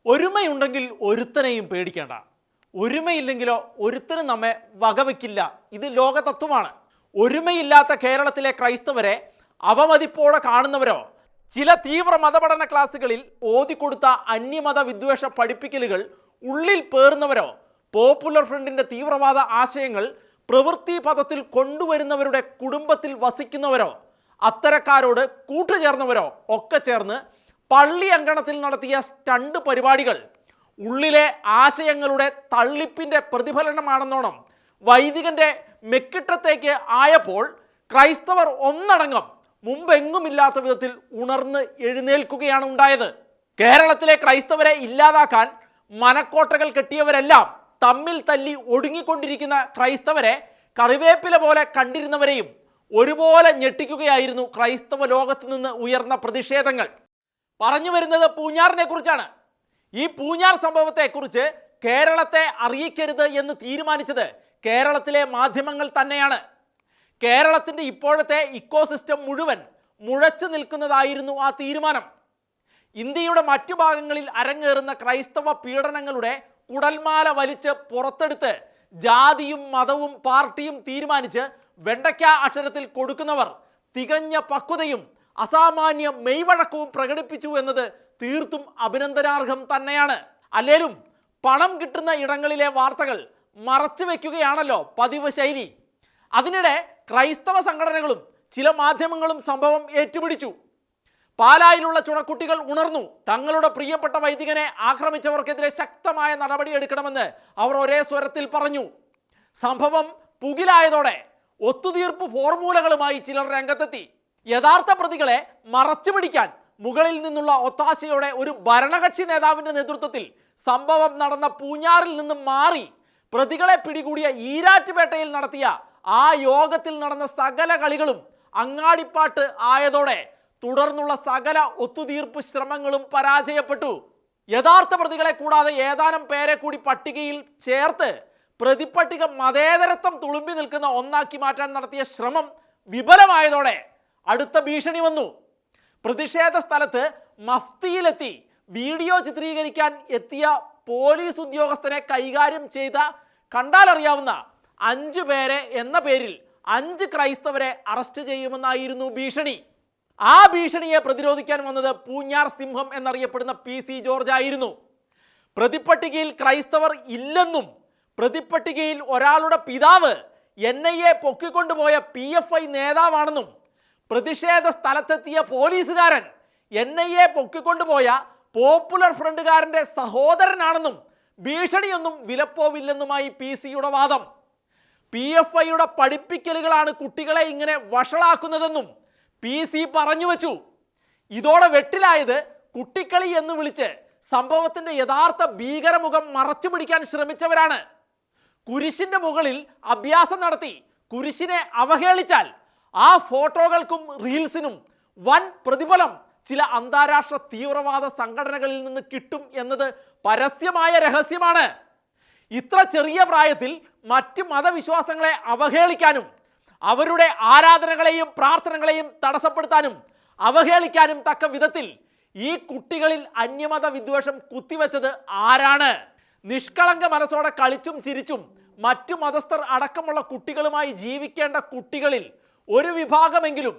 ഒരുമയുണ്ടെങ്കിൽ ഒരുത്തനെയും പേടിക്കേണ്ട, ഒരുമയില്ലെങ്കിലോ ഒരുത്തനും നമ്മെ വകവയ്ക്കില്ല. ഇത് ലോകതത്വമാണ്. ഒരുമയില്ലാത്ത കേരളത്തിലെ ക്രൈസ്തവരെ അവമതിപ്പോടെ കാണുന്നവരോ, ചില തീവ്ര മതപഠന ക്ലാസ്സുകളിൽ ഓതിക്കൊടുത്ത അന്യമത വിദ്വേഷ പഠിപ്പിക്കലുകൾ ഉള്ളിൽ പേറുന്നവരോ, പോപ്പുലർ ഫ്രണ്ടിൻ്റെ തീവ്രവാദ ആശയങ്ങൾ പ്രവൃത്തി പദത്തിൽ കൊണ്ടുവരുന്നവരുടെ കുടുംബത്തിൽ വസിക്കുന്നവരോ, അത്തരക്കാരോട് കൂട്ടുചേർന്നവരോ ഒക്കെ ചേർന്ന് പള്ളി അങ്കണത്തിൽ നടത്തിയ സ്റ്റണ്ട് പരിപാടികൾ ഉള്ളിലെ ആശയങ്ങളുടെ തള്ളിപ്പിൻ്റെ പ്രതിഫലനമാണെന്നോണം വൈദികൻ്റെ മെക്കിട്ടത്തേക്ക് ആയപ്പോൾ ക്രൈസ്തവർ ഒന്നടങ്കം മുമ്പെങ്ങുമില്ലാത്ത വിധത്തിൽ ഉണർന്ന് എഴുന്നേൽക്കുകയാണ് ഉണ്ടായത്. കേരളത്തിലെ ക്രൈസ്തവരെ ഇല്ലാതാക്കാൻ മനക്കോട്ടകൾ കെട്ടിയവരെല്ലാം തമ്മിൽ തല്ലി ഒടുങ്ങിക്കൊണ്ടിരിക്കുന്ന ക്രൈസ്തവരെ കറിവേപ്പില പോലെ കണ്ടിരുന്നവരെയും ഒരുപോലെ ഞെട്ടിക്കുകയായിരുന്നു ക്രൈസ്തവ ലോകത്ത് നിന്ന് ഉയർന്ന പ്രതിഷേധങ്ങൾ. പറഞ്ഞു വരുന്നത് പൂഞ്ഞാറിനെ കുറിച്ചാണ്. ഈ പൂഞ്ഞാർ സംഭവത്തെക്കുറിച്ച് കേരളത്തെ അറിയിക്കരുത് എന്ന് തീരുമാനിച്ചത് കേരളത്തിലെ മാധ്യമങ്ങൾ തന്നെയാണ്. കേരളത്തിൻ്റെ ഇപ്പോഴത്തെ ഇക്കോസിസ്റ്റം മുഴുവൻ മുഴച്ചു നിൽക്കുന്നതായിരുന്നു ആ തീരുമാനം. ഇന്ത്യയുടെ മറ്റു ഭാഗങ്ങളിൽ അരങ്ങേറുന്ന ക്രൈസ്തവ പീഡനങ്ങളുടെ കുടൽമാല വലിച്ച് പുറത്തെടുത്ത് ജാതിയും മതവും പാർട്ടിയും തീരുമാനിച്ച് വെണ്ടയ്ക്ക അക്ഷരത്തിൽ കൊടുക്കുന്നവർ തികഞ്ഞ പക്വതയും അസാമാന്യ മെയ്വഴക്കവും പ്രകടിപ്പിച്ചു എന്നത് തീർത്തും അഭിനന്ദനാർഹം തന്നെയാണ്. അല്ലേലും പണം കിട്ടുന്ന ഇടങ്ങളിലെ വാർത്തകൾ മറച്ചു വയ്ക്കുകയാണല്ലോ പതിവ് ശൈലി. അതിനിടെ ക്രൈസ്തവ സംഘടനകളും ചില മാധ്യമങ്ങളും സംഭവം ഏറ്റുപിടിച്ചു. പാലായിലുള്ള ചുണക്കുട്ടികൾ ഉണർന്നു. തങ്ങളുടെ പ്രിയപ്പെട്ട വൈദികനെ ആക്രമിച്ചവർക്കെതിരെ ശക്തമായ നടപടിയെടുക്കണമെന്ന് അവർ ഒരേ സ്വരത്തിൽ പറഞ്ഞു. സംഭവം പുകിലായതോടെ ഒത്തുതീർപ്പ് ഫോർമുലകളുമായി ചിലർ രംഗത്തെത്തി. യഥാർത്ഥ പ്രതികളെ മറച്ചു പിടിക്കാൻ മുകളിൽ നിന്നുള്ള ഒത്താശയോടെ ഒരു ഭരണകക്ഷി നേതാവിൻ്റെ നേതൃത്വത്തിൽ സംഭവം നടന്ന പൂഞ്ഞാറിൽ നിന്നും മാറി പ്രതികളെ പിടികൂടിയ ഈരാറ്റുപേട്ടയിൽ നടത്തിയ ആ യോഗത്തിൽ നടന്ന സകല കളികളും അങ്ങാടിപ്പാട്ട് ആയതോടെ തുടർന്നുള്ള സകല ഒത്തുതീർപ്പ് ശ്രമങ്ങളും പരാജയപ്പെട്ടു. യഥാർത്ഥ പ്രതികളെ കൂടാതെ ഏതാനും പേരെ കൂടി പട്ടികയിൽ ചേർത്ത് പ്രതിപട്ടിക മതേതരത്വം തുളുമ്പി നിൽക്കുന്ന ഒന്നാക്കി മാറ്റാൻ നടത്തിയ ശ്രമം വിഫലമായതോടെ അടുത്ത ഭീഷണി വന്നു. പ്രതിഷേധ സ്ഥലത്ത് മഫ്തിയിലെത്തി വീഡിയോ ചിത്രീകരിക്കാൻ എത്തിയ പോലീസ് ഉദ്യോഗസ്ഥനെ കൈകാര്യം ചെയ്ത കണ്ടാലറിയാവുന്ന 5 പേരെ എന്ന പേരിൽ 5 ക്രൈസ്തവരെ അറസ്റ്റ് ചെയ്യുമെന്നായിരുന്നു ഭീഷണി. ആ ഭീഷണിയെ പ്രതിരോധിക്കാൻ വന്നത് പൂഞ്ഞാർ സിംഹം എന്നറിയപ്പെടുന്ന PC ജോർജ് ആയിരുന്നു. പ്രതിപട്ടികയിൽ ക്രൈസ്തവർ ഇല്ലെന്നും പ്രതിപട്ടികയിൽ ഒരാളുടെ പിതാവ് NIA പൊക്കിക്കൊണ്ടുപോയ PFI നേതാവാണെന്നും പ്രതിഷേധ സ്ഥലത്തെത്തിയ പോലീസുകാരൻ NIA പൊക്കിക്കൊണ്ടുപോയ പോപ്പുലർ ഫ്രണ്ടുകാരൻ്റെ സഹോദരനാണെന്നും ഭീഷണിയൊന്നും വിലപ്പോവില്ലെന്നുമായി PC-യുടെ വാദം. PFI-യുടെ പഠിപ്പിക്കലുകളാണ് കുട്ടികളെ ഇങ്ങനെ വഷളാക്കുന്നതെന്നും PC പറഞ്ഞു വച്ചു. ഇതോടെ വെട്ടിലായത് കുട്ടിക്കളി എന്ന് വിളിച്ച് സംഭവത്തിൻ്റെ യഥാർത്ഥ ഭീകരമുഖം മറച്ചു പിടിക്കാൻ ശ്രമിച്ചവരാണ്. കുരിശിൻ്റെ മുകളിൽ അഭ്യാസം നടത്തി കുരിശിനെ അവഹേളിച്ചാൽ ആ ഫോട്ടോകൾക്കും റീൽസിനും വൻ പ്രതിഫലം ചില അന്താരാഷ്ട്ര തീവ്രവാദ സംഘടനകളിൽ നിന്ന് കിട്ടും എന്നത് പരസ്യമായ രഹസ്യമാണ്. ഇത്ര ചെറിയ പ്രായത്തിൽ മറ്റ് മതവിശ്വാസങ്ങളെ അവഹേളിക്കാനും അവരുടെ ആരാധനകളെയും പ്രാർത്ഥനകളെയും തടസ്സപ്പെടുത്താനും അവഹേളിക്കാനും തക്ക വിധത്തിൽ ഈ കുട്ടികളിൽ അന്യമത വിദ്വേഷം കുത്തിവെച്ചത് ആരാണ്? നിഷ്കളങ്ക മനസ്സോടെ കളിച്ചും ചിരിച്ചും മറ്റു മതസ്ഥർ അടക്കമുള്ള കുട്ടികളുമായി ജീവിക്കേണ്ട കുട്ടികളിൽ ഒരു വിഭാഗമെങ്കിലും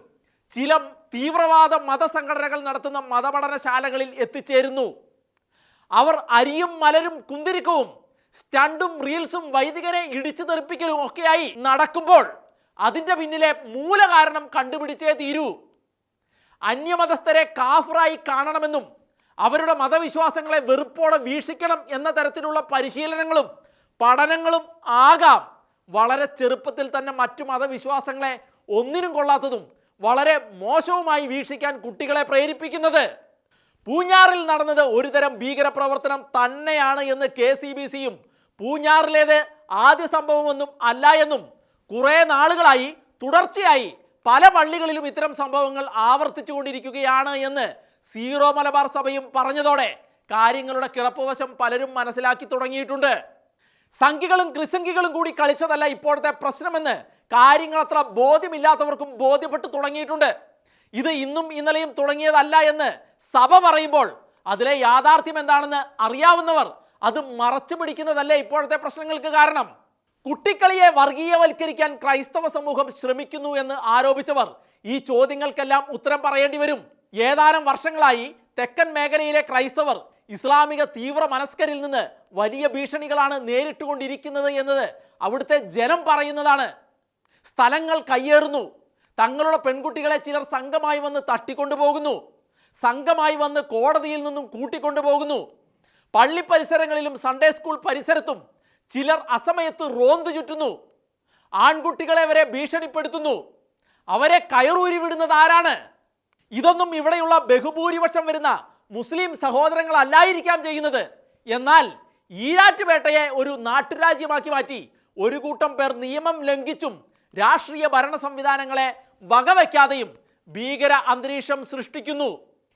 ചില തീവ്രവാദ മതസംഘടനകൾ നടത്തുന്ന മതപഠനശാലകളിൽ എത്തിച്ചേരുന്നു. അവർ അരിയും മലരും കുന്തിരിക്കവും സ്റ്റണ്ടും റീൽസും വൈദികരെ ഇടിച്ചു തെറിപ്പിക്കലും ഒക്കെയായി നടക്കുമ്പോൾ അതിൻ്റെ പിന്നിലെ മൂലകാരണം കണ്ടുപിടിച്ചേ തീരൂ. അന്യമതസ്ഥരെ കാഫറായി കാണണമെന്നും അവരുടെ മതവിശ്വാസങ്ങളെ വെറുപ്പോടെ വീക്ഷിക്കണം എന്ന തരത്തിലുള്ള പരിശീലനങ്ങളും പഠനങ്ങളും ആകാം വളരെ ചെറുപ്പത്തിൽ തന്നെ മറ്റു മതവിശ്വാസങ്ങളെ ഒന്നിനും കൊള്ളാത്തതും വളരെ മോശവുമായി വീക്ഷിക്കാൻ കുട്ടികളെ പ്രേരിപ്പിക്കുന്നത്. പൂഞ്ഞാറിൽ നടന്നത് ഒരുതരം ഭീകരപ്രവർത്തനം തന്നെയാണ് എന്ന് KCBC-യും പൂഞ്ഞാറിലേത് ആദ്യ സംഭവമൊന്നും അല്ല എന്നും കുറേ നാളുകളായി തുടർച്ചയായി പല പള്ളികളിലും ഇത്തരം സംഭവങ്ങൾ ആവർത്തിച്ചു കൊണ്ടിരിക്കുകയാണ് എന്ന് സീറോ മലബാർ സഭയും പറഞ്ഞതോടെ കാര്യങ്ങളുടെ കിടപ്പുവശം പലരും മനസ്സിലാക്കി തുടങ്ങിയിട്ടുണ്ട്. സംഖ്യകളും ക്രിസംഖ്യകളും കൂടി കളിച്ചതല്ല ഇപ്പോഴത്തെ പ്രശ്നമെന്ന് കാര്യങ്ങളത്ര ബോധ്യമില്ലാത്തവർക്കും ബോധ്യപ്പെട്ടു തുടങ്ങിയിട്ടുണ്ട്. ഇത് ഇന്നും ഇന്നലെയും തുടങ്ങിയതല്ല എന്ന് സഭ പറയുമ്പോൾ അതിലെ യാഥാർത്ഥ്യം എന്താണെന്ന് അറിയാവുന്നവർ അത് മറച്ചു പിടിക്കുന്നതല്ലേ ഇപ്പോഴത്തെ പ്രശ്നങ്ങൾക്ക് കാരണം. കുട്ടിക്കളിയെ വർഗീയവൽക്കരിക്കാൻ ക്രൈസ്തവ സമൂഹം ശ്രമിക്കുന്നു എന്ന് ആരോപിച്ചവർ ഈ ചോദ്യങ്ങൾക്കെല്ലാം ഉത്തരം പറയേണ്ടി വരും. ഏതാനും വർഷങ്ങളായി തെക്കൻ മേഖലയിലെ ക്രൈസ്തവർ ഇസ്ലാമിക തീവ്ര മനസ്കരിൽ നിന്ന് വലിയ ഭീഷണികളാണ് നേരിട്ടുകൊണ്ടിരിക്കുന്നത് എന്നത് അവിടുത്തെ ജനം പറയുന്നതാണ്. സ്ഥലങ്ങൾ കയ്യേറുന്നു, തങ്ങളുടെ പെൺകുട്ടികളെ ചിലർ സംഘമായി വന്ന് തട്ടിക്കൊണ്ടുപോകുന്നു, സംഘമായി വന്ന് കോടതിയിൽ നിന്നും കൂട്ടിക്കൊണ്ടുപോകുന്നു, പള്ളി പരിസരങ്ങളിലും സൺഡേ സ്കൂൾ പരിസരത്തും ചിലർ അസമയത്ത് റോന്തു ചുറ്റുന്നു, ആൺകുട്ടികളെ വരെ ഭീഷണിപ്പെടുത്തുന്നു. അവരെ കയറൂരി വിടുന്നത് ആരാണ്? ഇതൊന്നും ഇവിടെയുള്ള ബഹുഭൂരിപക്ഷം വരുന്ന മുസ്ലിം സഹോദരങ്ങളല്ലായിരിക്കാം ചെയ്യുന്നത്. എന്നാൽ ഈരാറ്റുപേട്ടയെ ഒരു നാട്ടുരാജ്യമാക്കി മാറ്റി ഒരു കൂട്ടം പേർ നിയമം ലംഘിച്ചും രാഷ്ട്രീയ ഭരണ സംവിധാനങ്ങളെ വകവയ്ക്കാതെയും ഭീകര അന്തരീക്ഷം സൃഷ്ടിക്കുന്നു.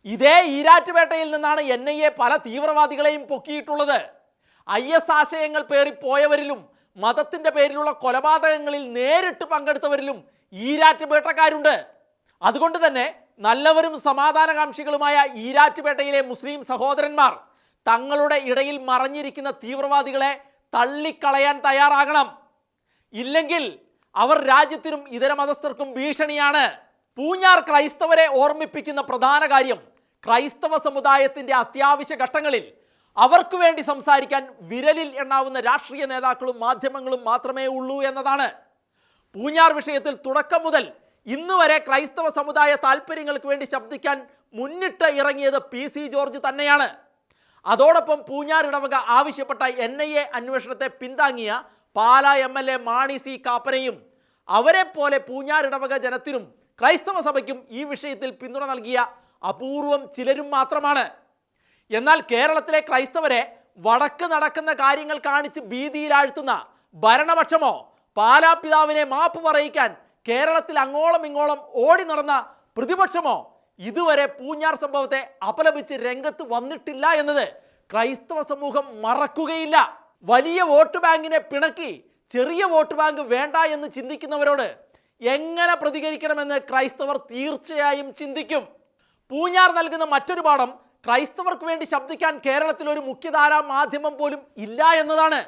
ഇതേ ഈരാറ്റുപേട്ടയിൽ നിന്നാണ് NIA പല തീവ്രവാദികളെയും പൊക്കിയിട്ടുള്ളത്. IS ആശയങ്ങൾ പേറിപ്പോയവരിലും മതത്തിന്റെ പേരിലുള്ള കൊലപാതകങ്ങളിൽ നേരിട്ട് പങ്കെടുത്തവരിലും ഈരാറ്റുപേട്ടക്കാരുണ്ട്. അതുകൊണ്ട് തന്നെ നല്ലവരും സമാധാനകാംക്ഷികളുമായ ഈരാറ്റുപേട്ടയിലെ മുസ്ലിം സഹോദരന്മാർ തങ്ങളുടെ ഇടയിൽ മറഞ്ഞിരിക്കുന്ന തീവ്രവാദികളെ തള്ളിക്കളയാൻ തയ്യാറാകണം. ഇല്ലെങ്കിൽ അവർ രാജ്യത്തിനും ഇതര മതസ്ഥർക്കും ഭീഷണിയാണ്. പൂഞ്ഞാർ ക്രൈസ്തവരെ ഓർമ്മിപ്പിക്കുന്ന പ്രധാന കാര്യം ക്രൈസ്തവ സമുദായത്തിന്റെ അത്യാവശ്യ ഘട്ടങ്ങളിൽ അവർക്ക് വേണ്ടി സംസാരിക്കാൻ വിരലിൽ എണ്ണാവുന്ന രാഷ്ട്രീയ നേതാക്കളും മാധ്യമങ്ങളും മാത്രമേ ഉള്ളൂ എന്നതാണ്. പൂഞ്ഞാർ വിഷയത്തിൽ തുടക്കം മുതൽ ഇന്ന് വരെ ക്രൈസ്തവ സമുദായ താല്പര്യങ്ങൾക്ക് വേണ്ടി ശബ്ദിക്കാൻ മുന്നിട്ട് ഇറങ്ങിയത് PC ജോർജ് തന്നെയാണ്. അതോടൊപ്പം പൂഞ്ഞാർ ഇടവക ആവശ്യപ്പെട്ട NIA അന്വേഷണത്തെ പിന്താങ്ങിയ പാലാ MLA മാണി C കാപ്പനെയും അവരെ പോലെ പൂഞ്ഞാർ ഇടവക ജനത്തിനും ക്രൈസ്തവ സഭയ്ക്കും ഈ വിഷയത്തിൽ പിന്തുണ നൽകിയ അപൂർവം ചിലരും മാത്രമാണ്. എന്നാൽ കേരളത്തിലെ ക്രൈസ്തവരെ വടക്ക് നടക്കുന്ന കാര്യങ്ങൾ കാണിച്ച് ഭീതിയിലാഴ്ത്തുന്ന ഭരണപക്ഷമോ പാലാ പിതാവിനെ മാപ്പ് പറയിക്കാൻ കേരളത്തിൽ അങ്ങോളം ഇങ്ങോളം ഓടി നടന്ന പ്രതിപക്ഷമോ ഇതുവരെ പൂഞ്ഞാർ സംഭവത്തെ അപലപിച്ച് രംഗത്ത് വന്നിട്ടില്ല എന്നത് ക്രൈസ്തവ സമൂഹം മറക്കുകയില്ല. വലിയ വോട്ട് ബാങ്കിനെ പിണക്കി ചെറിയ വോട്ട് ബാങ്ക് വേണ്ട എന്ന് ചിന്തിക്കുന്നവരോട് എങ്ങനെ പ്രതികരിക്കണമെന്ന് ക്രൈസ്തവർ തീർച്ചയായും ചിന്തിക്കും. പൂഞ്ഞാർ നൽകുന്ന മറ്റൊരു പാഠം ക്രൈസ്തവർക്ക് വേണ്ടി ശബ്ദിക്കാൻ കേരളത്തിൽ ഒരു മുഖ്യധാരാ മാധ്യമം പോലും ഇല്ല എന്നതാണ്.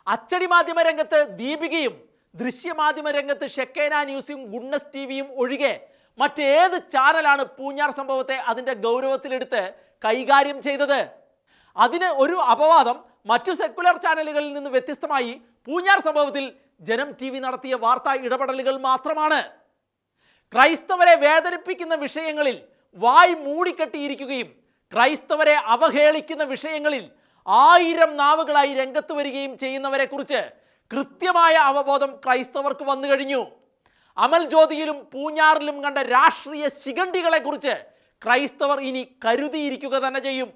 അച്ചടി മാധ്യമ രംഗത്ത് ദീപികയും ദൃശ്യമാധ്യമ രംഗത്ത് ഷെക്കേന ന്യൂസും ഗുഡ്നസ് TVയും ഒഴികെ മറ്റേത് ചാനലാണ് പൂഞ്ഞാർ സംഭവത്തെ അതിൻ്റെ ഗൗരവത്തിലെടുത്ത് കൈകാര്യം ചെയ്തത്? അതിന് ഒരു അപവാദം മറ്റു സെക്കുലർ ചാനലുകളിൽ നിന്ന് വ്യത്യസ്തമായി പൂഞ്ഞാർ സംഭവത്തിൽ ജനം TV നടത്തിയ വാർത്താ ഇടപെടലുകൾ മാത്രമാണ്. ക്രൈസ്തവരെ വേദനിപ്പിക്കുന്ന വിഷയങ്ങളിൽ വായ് മൂടിക്കെട്ടിയിരിക്കുകയും ക്രൈസ്തവരെ അവഹേളിക്കുന്ന വിഷയങ്ങളിൽ 1000 നാവുകളായി രംഗത്ത് വരികയും ചെയ്യുന്നവരെ കുറിച്ച് കൃത്യമായ അവബോധം ക്രൈസ്തവർക്ക് വന്നു കഴിഞ്ഞു. അമൽ ജ്യോതിയിലും പൂഞ്ഞാറിലും കണ്ട രാഷ്ട്രീയ ശിഖണ്ഡികളെ കുറിച്ച് ക്രൈസ്തവർ ഇനി കരുതിയിരിക്കുക തന്നെ ചെയ്യും.